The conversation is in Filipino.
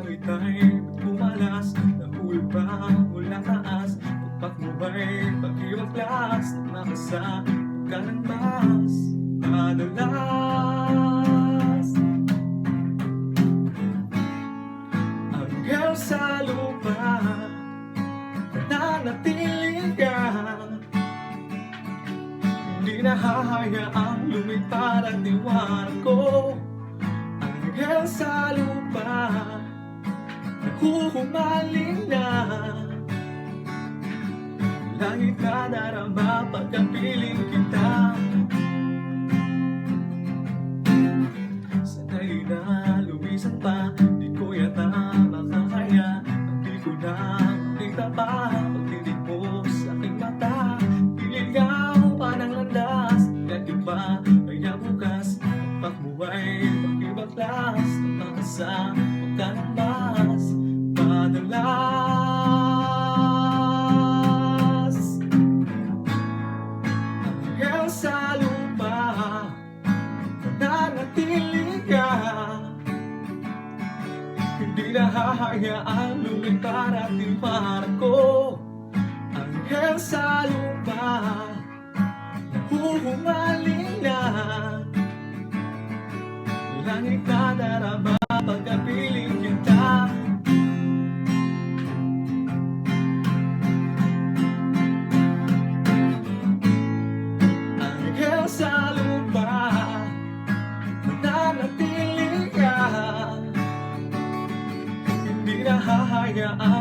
Langit ay pumalas, nahulog pa mula taas. Pagpak mo ay pag-iwaglas, nakasa ka ng mas madalas. Hanggang sa lupa, nananatili ka. Hindi nahahayaang lumipad ang liwanag ko. Hanggang sa lupa, nahuhumaling na. Langit na darama pagkapiling kita. Sanay na lumisan pa, di ko yata makakaya. Hindi ko na makita pa pagtitig mo sa aking mata. Iligaw pa ng landas, ganyan ba kaya bukas? Pag mo ay pag-ibaglas, nakasa ka ng mas madalas. Hanggang sa lupa, nananatili ka. Hindi nahahayaang lumipad at liwanag ko. Hanggang sa lupa, nahuhumaling na. Langit na darama pagkapiling kita. Hanggang sa lupa, nananatili ka. Hindi nahahayaang